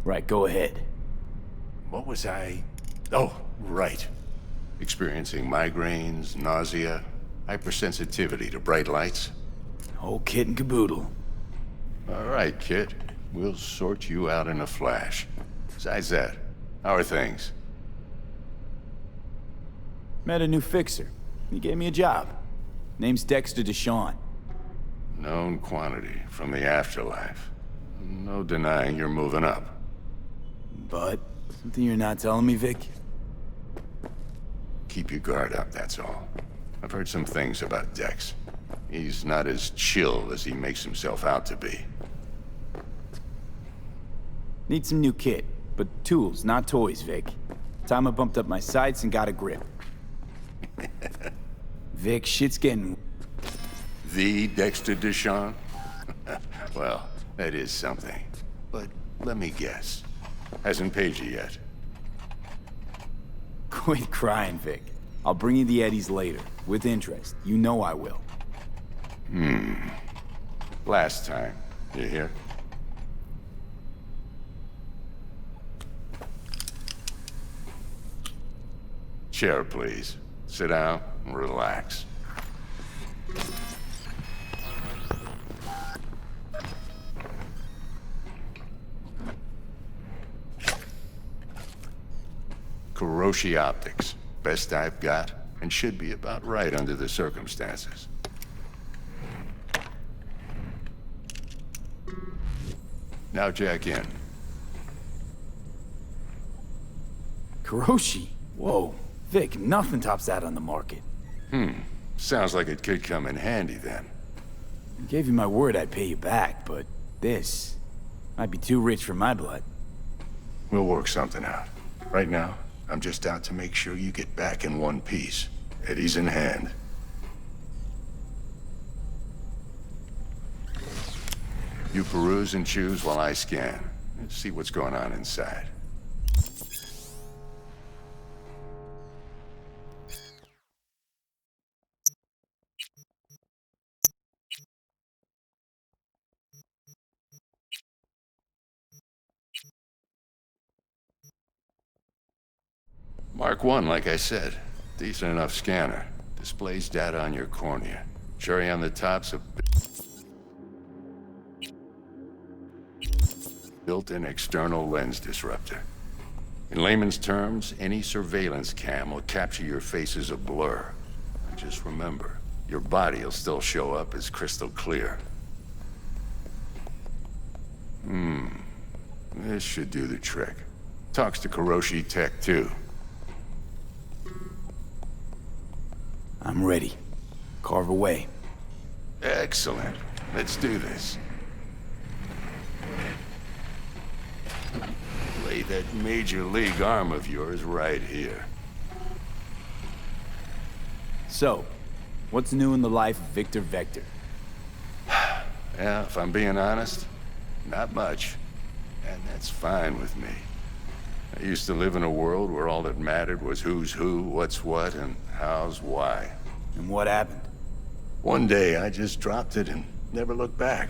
Right, go ahead. What was I... Oh, right. Experiencing migraines, nausea, hypersensitivity to bright lights. Whole kit and caboodle. All right, kid. We'll sort you out in a flash. Besides that, how are things? Met a new fixer. He gave me a job. Name's Dexter Deshawn. Known quantity from the afterlife. No denying you're moving up. But, something you're not telling me, Vic? Keep your guard up, that's all. I've heard some things about Dex. He's not as chill as he makes himself out to be. Need some new kit, but tools, not toys, Vic. Time I bumped up my sights and got a grip. Vic, shit's getting... The Dexter Deshawn? Well, that is something. But let me guess. Hasn't paid you yet. Quit crying, Vic. I'll bring you the eddies later, with interest. You know I will. Last time. You hear? Chair, please. Sit down and relax. Kiroshi Optics. Best I've got, and should be about right under the circumstances. Now jack in. Kiroshi? Whoa. Vic, nothing tops that on the market. Sounds like it could come in handy then. I gave you my word I'd pay you back, but this might be too rich for my blood. We'll work something out. Right now, I'm just out to make sure you get back in one piece. Eddie's in hand. You peruse and choose while I scan. Let's see what's going on inside. Mark 1, like I said. Decent enough scanner. Displays data on your cornea. Cherry on the top's a built-in external lens disruptor. In layman's terms, any surveillance cam will capture your face as a blur. And just remember, your body will still show up as crystal clear. This should do the trick. Talks to Kiroshi Tech, too. I'm ready. Carve away. Excellent. Let's do this. Lay that major league arm of yours right here. So, what's new in the life of Victor Vector? Yeah, if I'm being honest, not much. And that's fine with me. I used to live in a world where all that mattered was who's who, what's what, and how's why. And what happened? One day, I just dropped it and never looked back.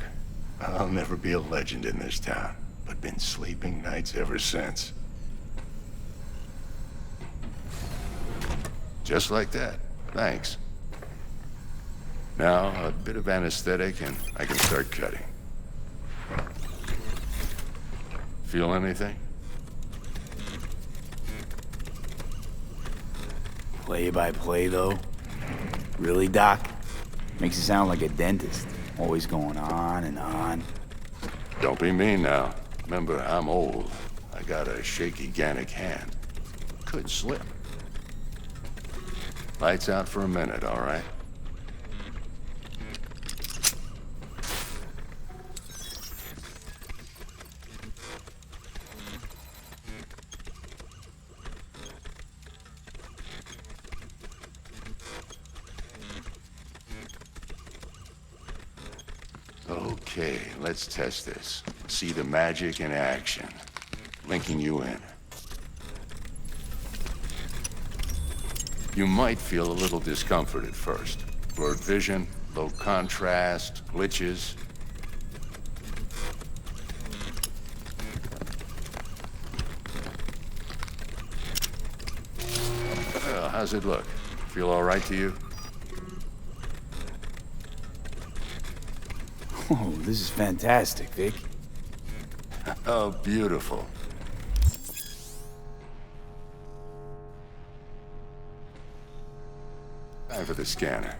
I'll never be a legend in this town, but been sleeping nights ever since. Just like that. Thanks. Now, a bit of anesthetic and I can start cutting. Feel anything? Play by play, though? Really, Doc? Makes you sound like a dentist. Always going on and on. Don't be mean now. Remember, I'm old. I got a shaky Gannic hand. Could slip. Lights out for a minute, all right? Okay, let's test this. See the magic in action. Linking you in. You might feel a little discomfort at first. Blurred vision, low contrast, glitches. How's it look? Feel all right to you? Oh, this is fantastic, Vic. Oh, beautiful. Time for the scanner.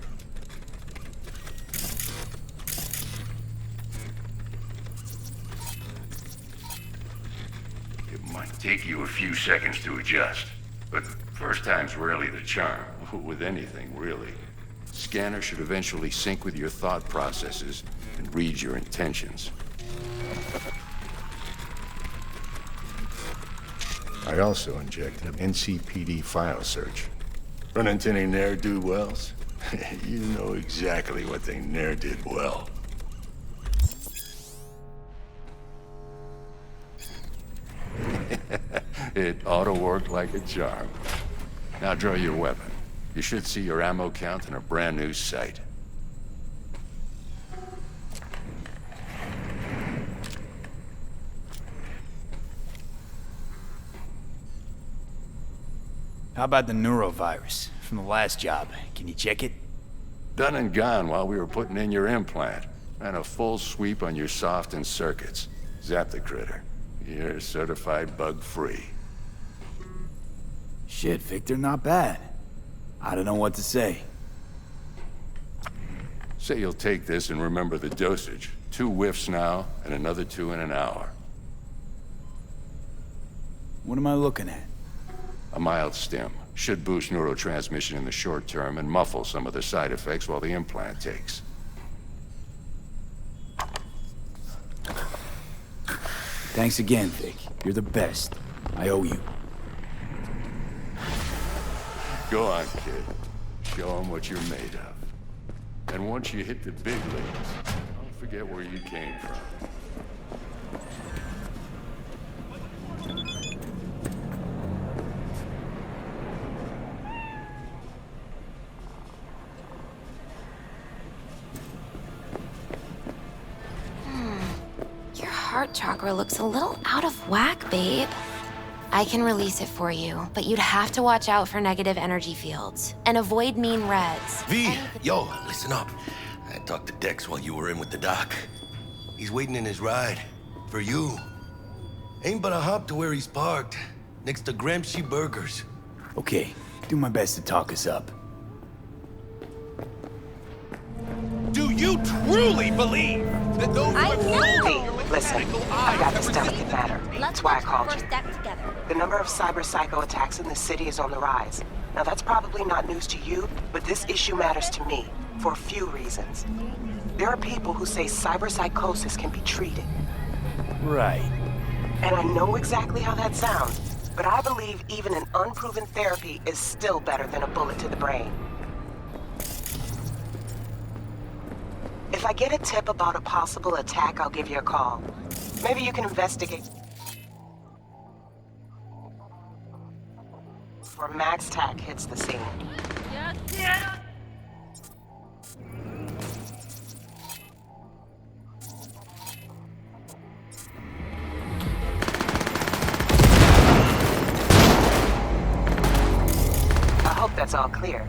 It might take you a few seconds to adjust, but first time's rarely the charm, with anything, really. Scanner should eventually sync with your thought processes and read your intentions. I also injected an NCPD file search. Run into any ne'er-do-wells? You know exactly what they ne'er did well. It ought to work like a charm. Now draw your weapon. You should see your ammo count in a brand new sight. How about the neurovirus from the last job? Can you check it? Done and gone while we were putting in your implant. And a full sweep on your soft and circuits. Zap the critter. You're certified bug-free. Shit, Victor, not bad. I don't know what to say. Say you'll take this and remember the dosage. 2 whiffs now, and another 2 in an hour. What am I looking at? A mild stim. Should boost neurotransmission in the short term and muffle some of the side effects while the implant takes. Thanks again, Vic. You're the best. I owe you. Go on, kid. Show them what you're made of. And once you hit the big leagues, don't forget where you came from. Your heart chakra looks a little out of whack, babe. I can release it for you, but you'd have to watch out for negative energy fields and avoid mean reds. V, yo, listen up. I talked to Dex while you were in with the doc. He's waiting in his ride. For you. Ain't but a hop to where he's parked. Next to Gramsci Burgers. Okay, do my best to talk us up. Do you truly believe that those I know! Listen, I've got this delicate matter. That's why I called you. Together. The number of cyber psycho attacks in the city is on the rise. Now that's probably not news to you, but this issue matters to me for a few reasons. There are people who say cyber psychosis can be treated. Right. And I know exactly how that sounds, but I believe even an unproven therapy is still better than a bullet to the brain. If I get a tip about a possible attack, I'll give you a call. Maybe you can investigate. Before Max Tack hits the scene. I hope that's all clear.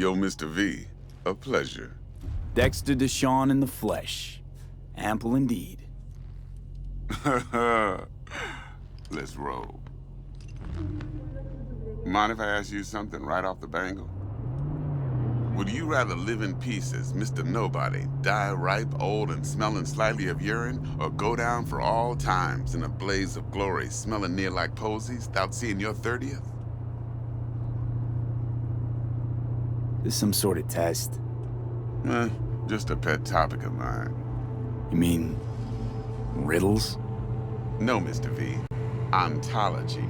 Yo, Mr. V, a pleasure. Dexter Deshawn in the flesh. Ample indeed. Let's roll. Mind if I ask you something right off the bangle? Would you rather live in peace as Mr. Nobody, die ripe, old, and smelling slightly of urine, or go down for all times in a blaze of glory, smelling near like posies, without seeing your 30th? This some sort of test? Just a pet topic of mine. You mean... riddles? No, Mr. V. Ontology.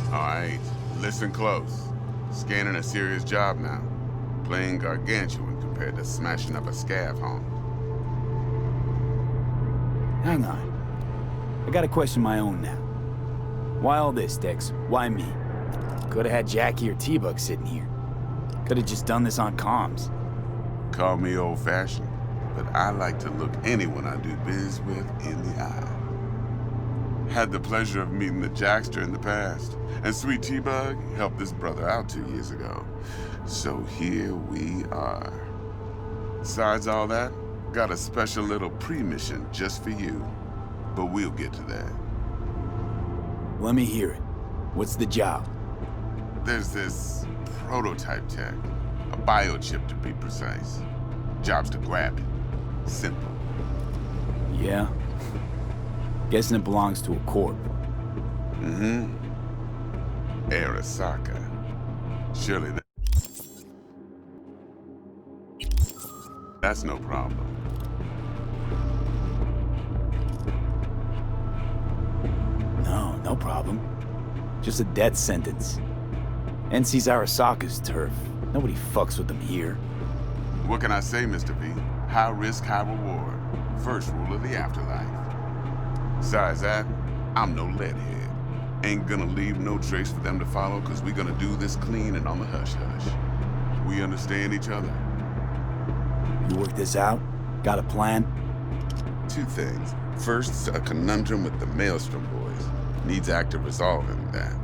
All right, listen close. Scanning a serious job now. Playing gargantuan compared to smashing up a scav home. Hang on. I got a question of my own now. Why all this, Dex? Why me? Could've had Jackie or T-Bug sitting here. Could've just done this on comms. Call me old-fashioned, but I like to look anyone I do biz with in the eye. Had the pleasure of meeting the Jackster in the past, and Sweet T-Bug helped this brother out 2 years ago. So here we are. Besides all that, got a special little pre-mission just for you. But we'll get to that. Let me hear it. What's the job? There's this prototype tech, a biochip to be precise. Job's to grab it. Simple. Yeah? Guessing it belongs to a corp. Mm-hmm. Arasaka. Surely that's no problem. No problem. Just a death sentence. NC's Arasaka's turf. Nobody fucks with them here. What can I say, Mr. V? High risk, high reward. First rule of the afterlife. Besides that, I'm no leadhead. Ain't gonna leave no trace for them to follow, cause we gonna do this clean and on the hush-hush. We understand each other? You work this out? Got a plan? Two things. First, a conundrum with the Maelstrom boys. Needs active resolving that.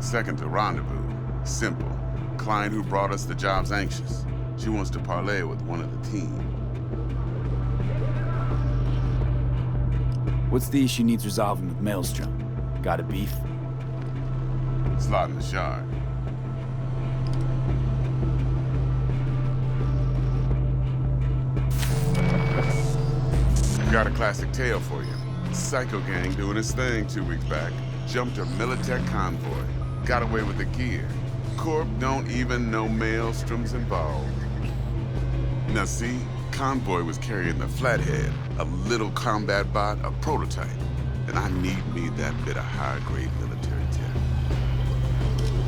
Second, a rendezvous. Simple. Client who brought us the job's anxious. She wants to parlay with one of the team. What's the issue needs resolving with Maelstrom? Got a beef? Slot in the shard. Got a classic tale for you. Psycho gang doing his thing 2 weeks back. Jumped a Militech convoy. Got away with the gear. Corp don't even know Maelstrom's involved. Now see, convoy was carrying the Flathead, a little combat bot, a prototype. And I need me that bit of high-grade military tech.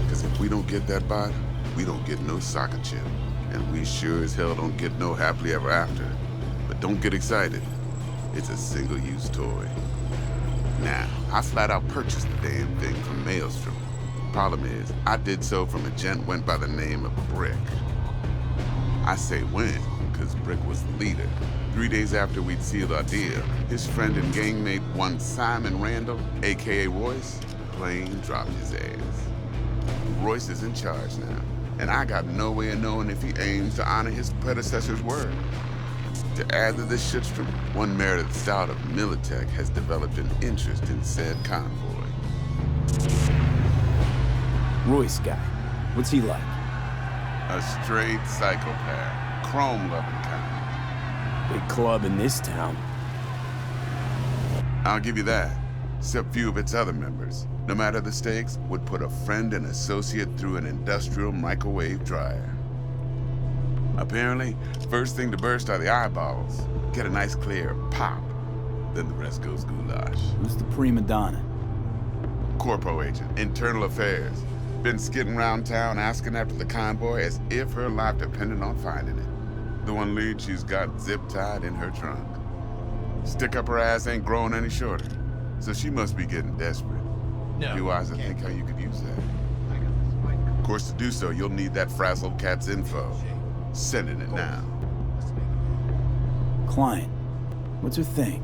Because if we don't get that bot, we don't get no soccer chip. And we sure as hell don't get no happily ever after. But don't get excited. It's a single-use toy. Now, I flat out purchased the damn thing from Maelstrom. Problem is, I did so from a gent went by the name of Brick. I say when, because Brick was the leader. 3 days after we'd sealed our deal, his friend and gangmate, one Simon Randall, aka Royce, plain dropped his ass. Royce is in charge now, and I got no way of knowing if he aims to honor his predecessor's word. To add to this shitstorm, one Meredith Stout of Militech has developed an interest in said convoy. Royce guy. What's he like? A straight psychopath, chrome-loving kind. Big club in this town. I'll give you that. Except few of its other members, no matter the stakes, would put a friend and associate through an industrial microwave dryer. Apparently, first thing to burst are the eyeballs. Get a nice clear pop. Then the rest goes goulash. Who's the prima donna? Corpo agent, internal affairs. Been skidding around town asking after the convoy as if her life depended on finding it. The one lead she's got zip-tied in her trunk. Stick up her ass ain't growing any shorter, so she must be getting desperate. No, Be wise to think how you could use that. Of course, to do so, you'll need that frazzled cat's info. Sending it now. Client. What's her thing?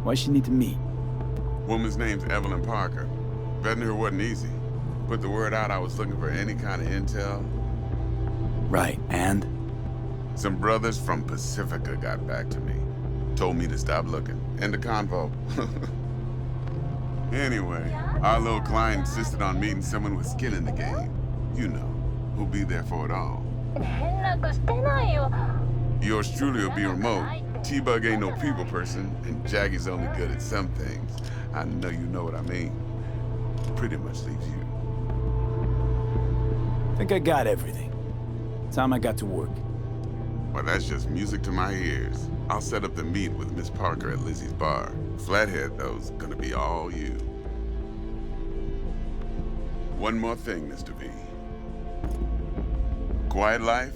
Why she need to meet? Woman's name's Evelyn Parker. Betting her wasn't easy. Put the word out I was looking for any kind of intel. Right, and? Some brothers from Pacifica got back to me. Told me to stop looking. End of convo. Anyway, our little client insisted on meeting someone with skin in the game. You know, who'll be there for it all. 連絡してないよ。 Yours truly will be remote. T-Bug ain't no people person, and Jackie's only good at some things. I know you know what I mean. Pretty much leaves you. Think I got everything. Time I got to work. Well, that's just music to my ears. I'll set up the meet with Miss Parker at Lizzie's bar. Flathead, though's gonna be all you. One more thing, Mr. V. Quiet life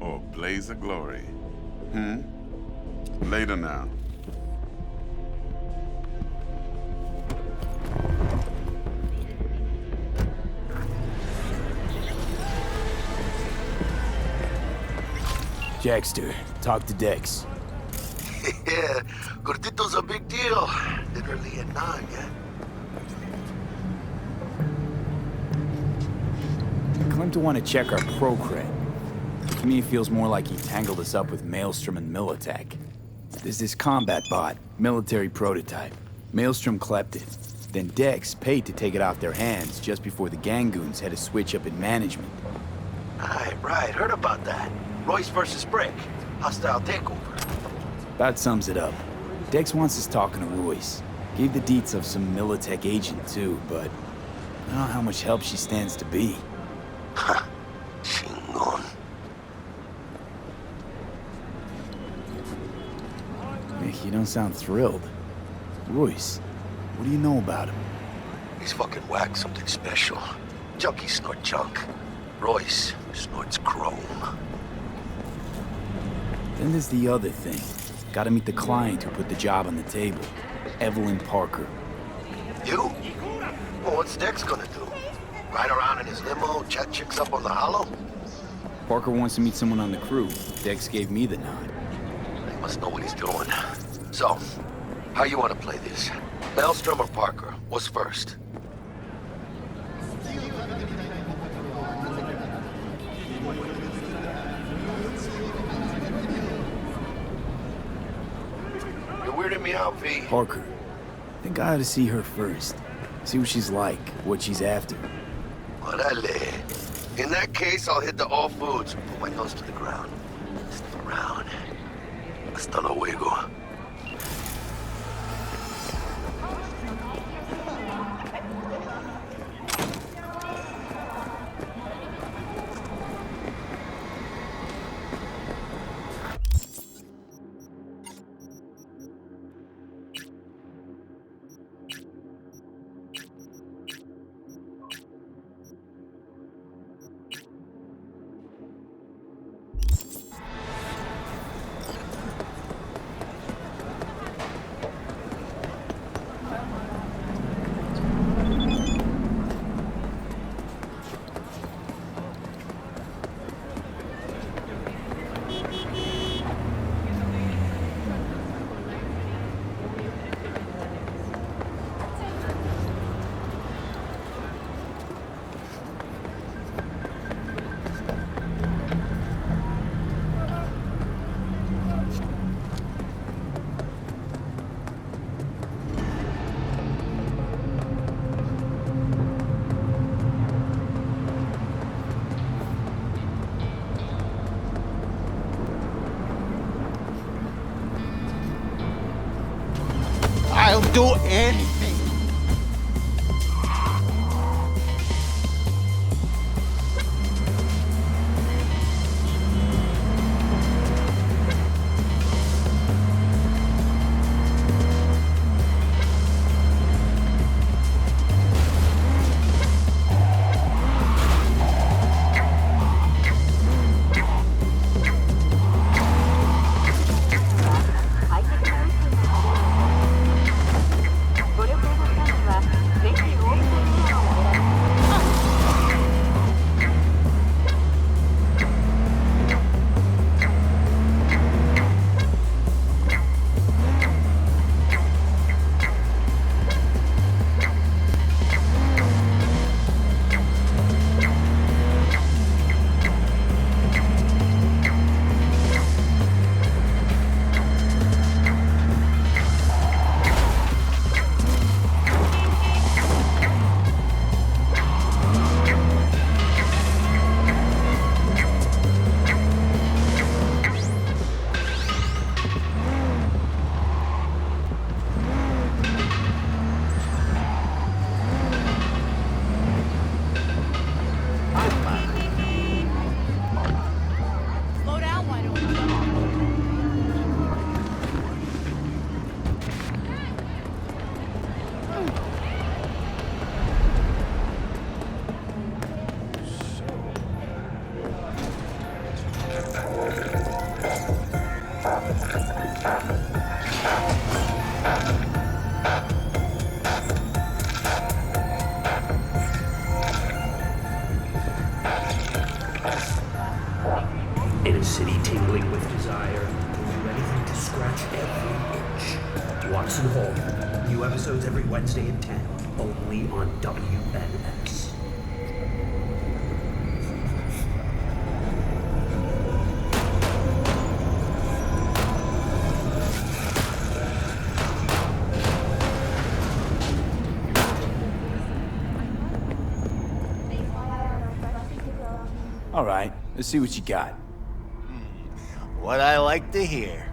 or blaze of glory? Later now. Jackster, talk to Dex. Yeah, Gordito's a big deal. Literally a nine, yeah? Claimed to want to check our pro-cred. To me, it feels more like he tangled us up with Maelstrom and Militech. There's this combat bot, military prototype. Maelstrom clept it. Then Dex paid to take it off their hands just before the Gangoons had a switch up in management. Right. Heard about that. Royce versus Brick. Hostile takeover. About sums it up. Dex wants us talking to Royce. Gave the deets of some Militech agent too, but I don't know how much help she stands to be. Ha. Chingon. Nick, you don't sound thrilled. Royce, what do you know about him? He's fucking whack something special. Junkies snort junk. Royce snorts chrome. Then there's the other thing. Gotta meet the client who put the job on the table. Evelyn Parker. You? Well, what's Dex gonna do? Ride around in his limo, chat chicks up on the hollow? Parker wants to meet someone on the crew. Dex gave me the nod. He must know what he's doing. So, how you want to play this? Maelstrom or Parker? What's first? You're weirding me out, V. Parker. I think I ought to see her first. See what she's like, what she's after. Orale. In that case, I'll hit the all foods. Put my nose to the ground. Sniff around. Hasta luego. I'll do anything. In a city tingling with desire, we'll do anything to scratch every itch. Watson Hall. New episodes every Wednesday at 10, only on WNX. All right, let's see what you got. What I like to hear.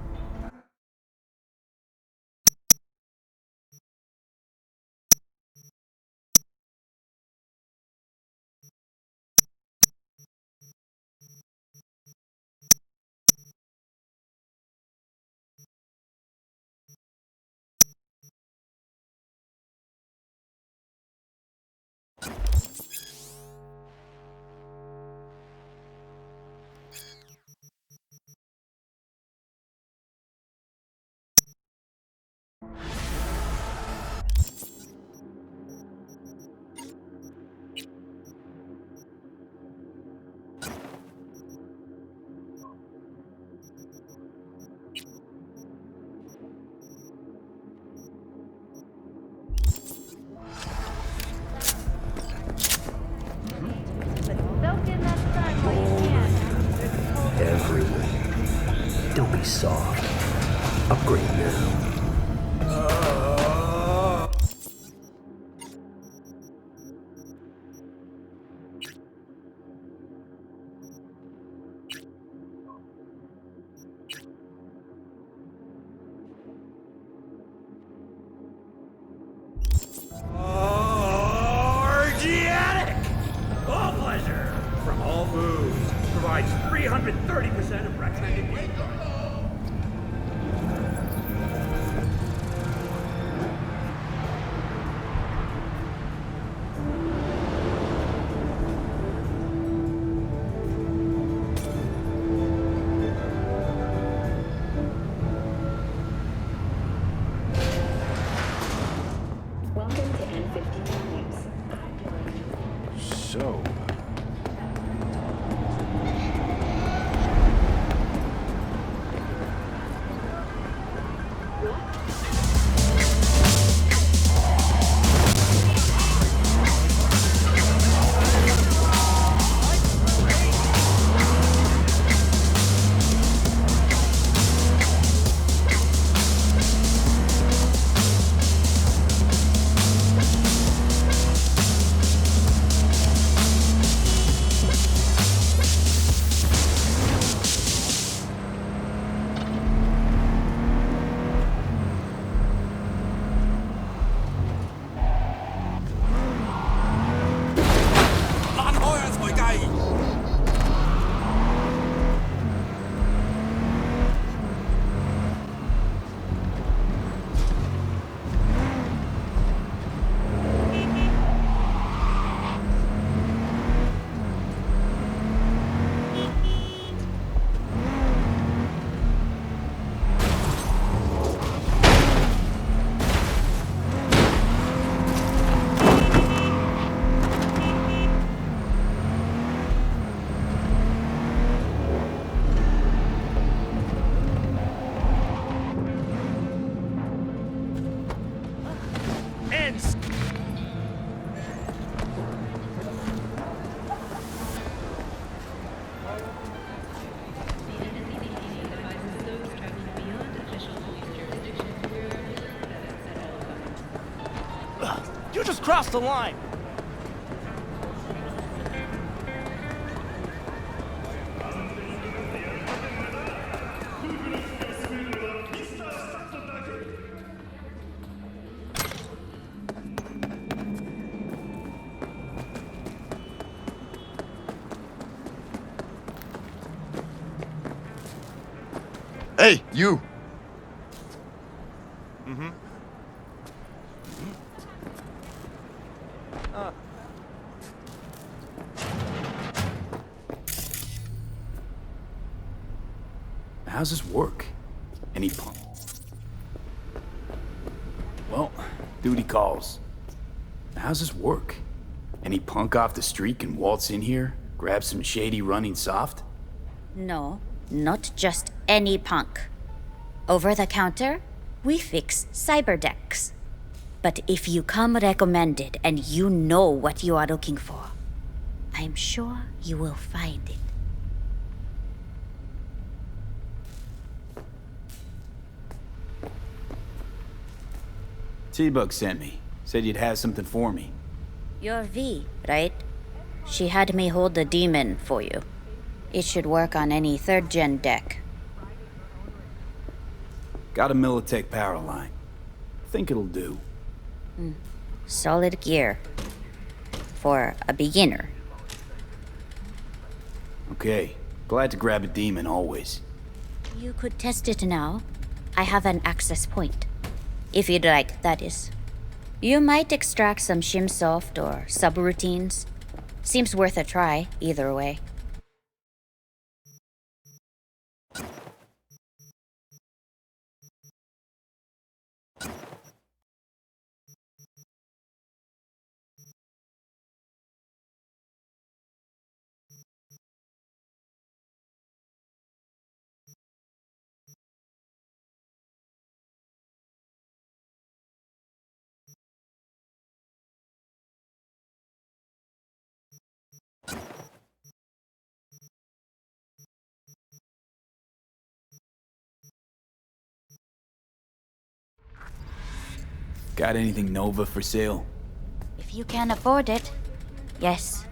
Soak in that sun while you can. Everywhere. Don't be soft. Upgrade now. Orgiatic! All pleasure from all foods. Provides 330% of recommended weight loss. Welcome to N50 News. So, You just crossed the line. Hey, you! how's this work? Any punk. Well, duty calls. How's this work? Any punk off the street can waltz in here, grab some shady running soft? No, not just any punk. Over the counter, we fix cyberdecks. But if you come recommended and you know what you are looking for, I'm sure you will find it. T-Bug sent me. Said you'd have something for me. You're V, right? She had me hold the demon for you. It should work on any 3rd-gen deck. Got a Militech power line. Think it'll do. Solid gear. For a beginner. Okay. Glad to grab a demon always. You could test it now. I have an access point. If you'd like, that is. You might extract some shimsoft or subroutines. Seems worth a try, either way. Got anything Nova for sale? If you can afford it, yes.